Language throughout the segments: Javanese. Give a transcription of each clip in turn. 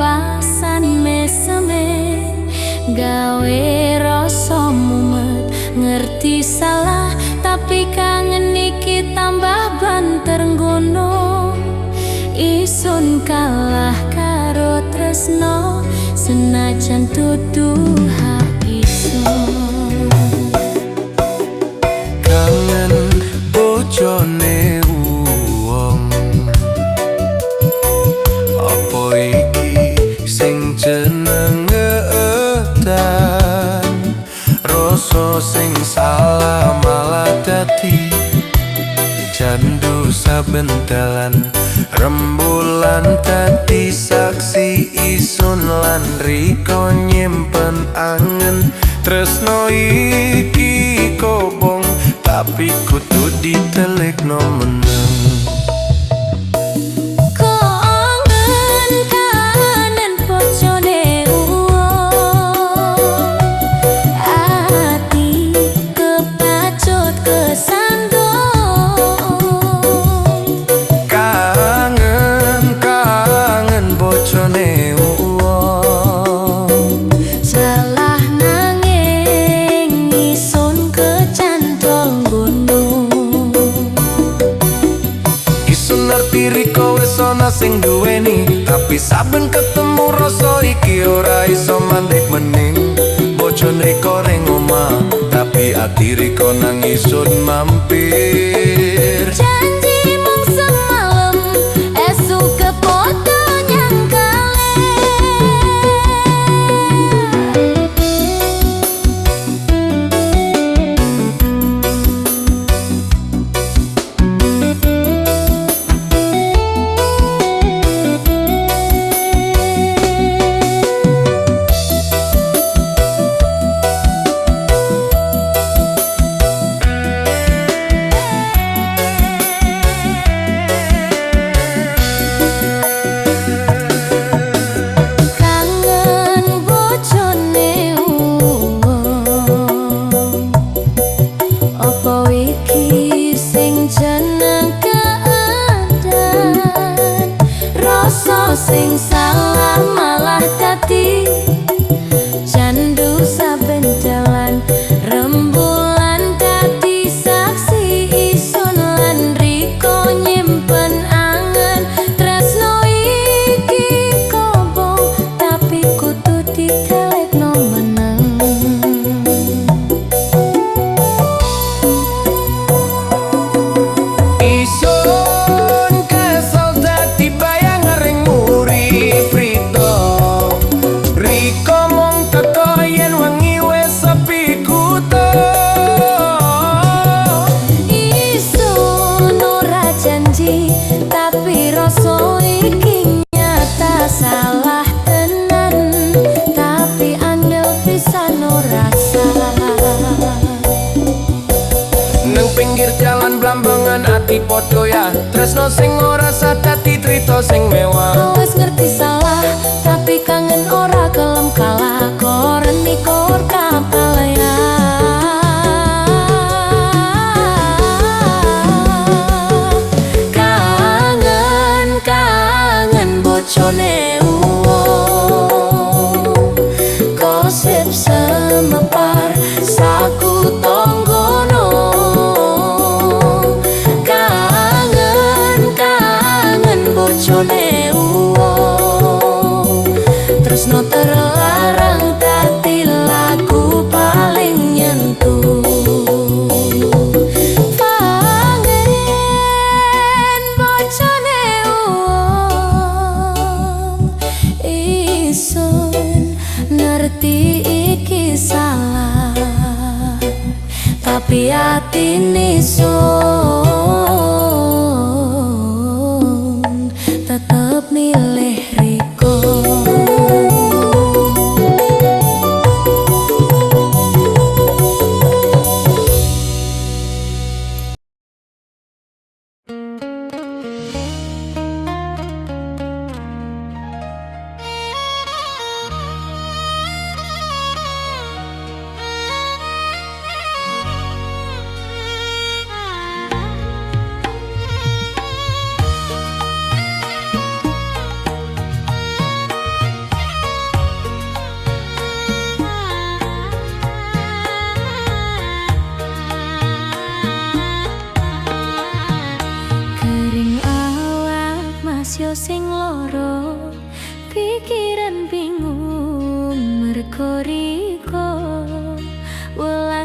pasan meseme gawe rasa mumet ngerti salah tapi kangen iki tambah banter ngono isun kalah karo tresno senajan dudu hak isun kangen bojone wong apa iki sing jenenge edan rasa sing salah malah dadi candu saben dalan rembulan dadi saksi isun lan riko nyimpen angen tresno iki kobong tapi kudu ditelekno meneng sing duweni tapi saben ketemu rasa iki ora iso mandek mening bocon riko ning omah tapi ati riko nang isun mampir janji mung semalam esuk kepoto nyangkale sing salah malah dadi candu saben dalan rembulan dadi saksi isun lan riko nyimpen angen tresno iki kobong tapi kudu ditelekno meneng tapi rasa iki nyata salah tenan tapi andel pisan ora salah nang pinggir jalan blambangan ati podo ya tresno sing ora sadati trito sing mewah wis ngerti salah tapi kangen ora kelem kalah koren mikor kapal ya bocone wong gosip semepar saku tonggono kangen bocone wong tresno terlarang dadi lagu paling nyentuh ngerti iki salah tapi hati nisun tetep milih Riko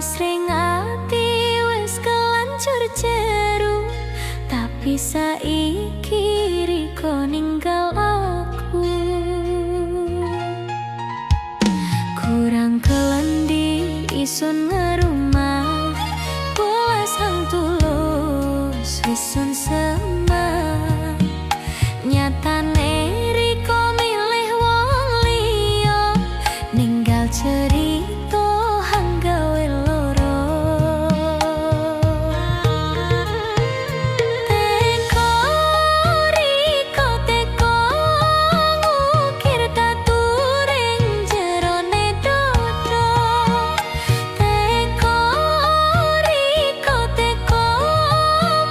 Asring ati wis kelancur jeru, tapi saiki Riko ninggal aku. Kurang kelendi isun ngerumah, bolas hang tulus wisun semang. Nyatane Riko milih wong liya, ninggal cerita hang gawe loro. Teko Riko teko ngukir taturing jerone dodo. Teko Riko teko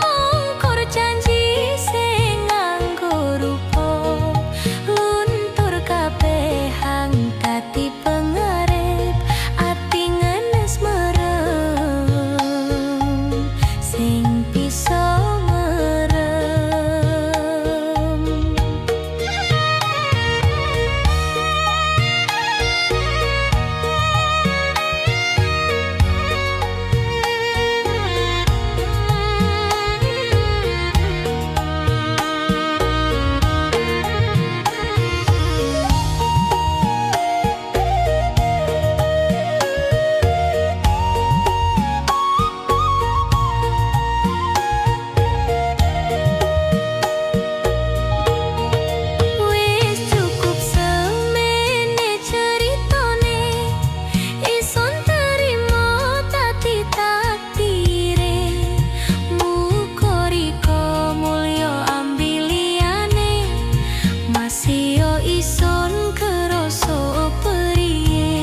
mungkur janji sing nganggo rupa, luntur kabeh hang dadi pengarep, ati ngenes merem sing bisa merem. Wis cukup semene ceritane, isun terima dadi takdire. Muga Riko mulya ambiliyane, masih yo isun kerasa priye.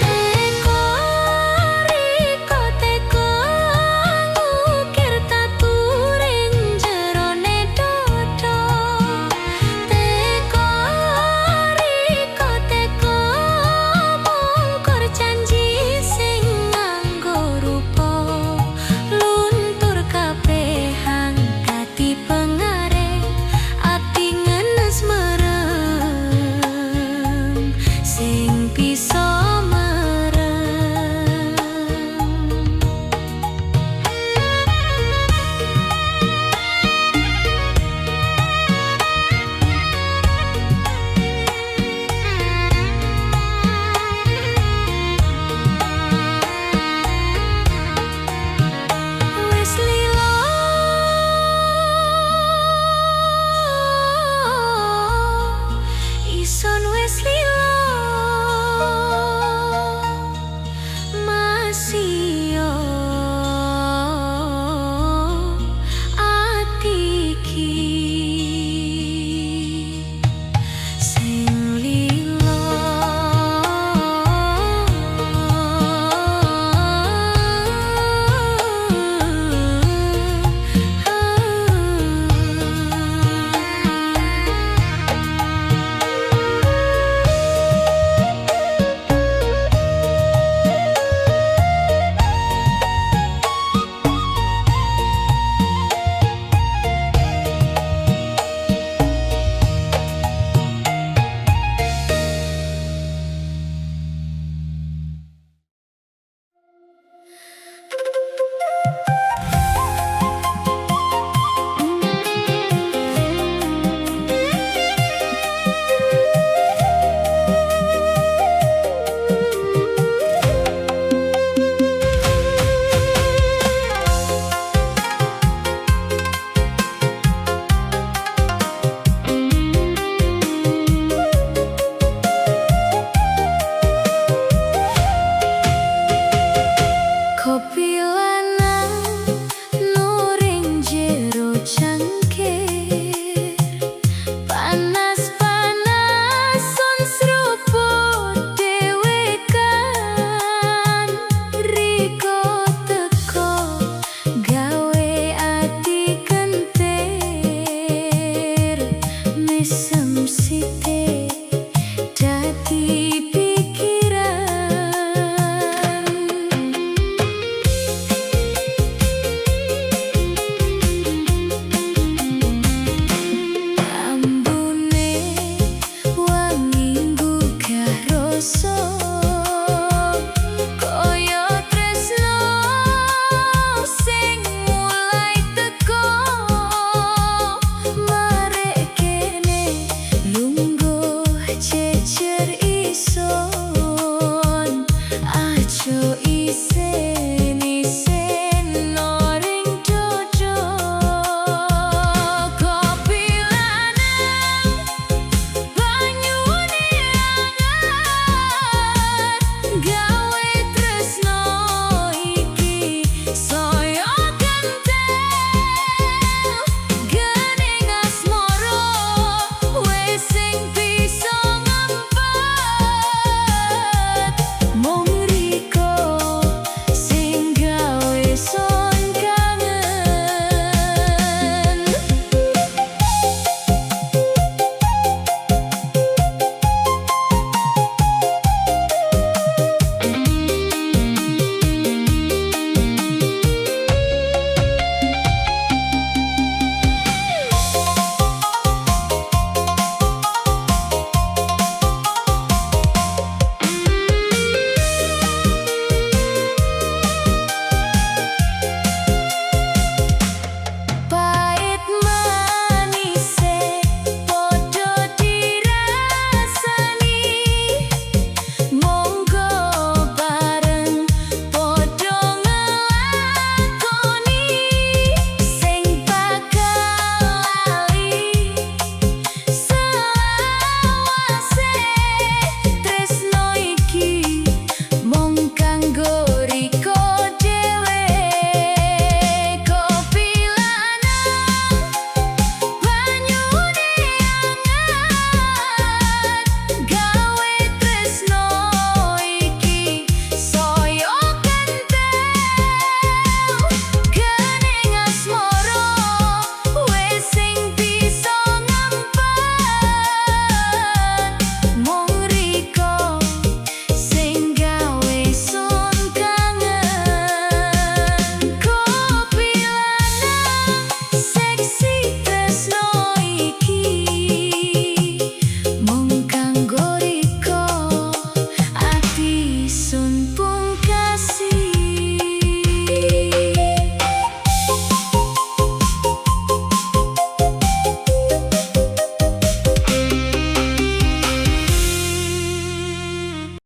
Teko Riko teko ngukir taturing jerone dodo. Teko Riko teko mungkur janji sing nganggo rupa, luntur kabeh hang dadi pengarep, ati ngenes merem sing bisa merem. Wis lila isun wis lila, masih yo ati iki sing lila. pancet iso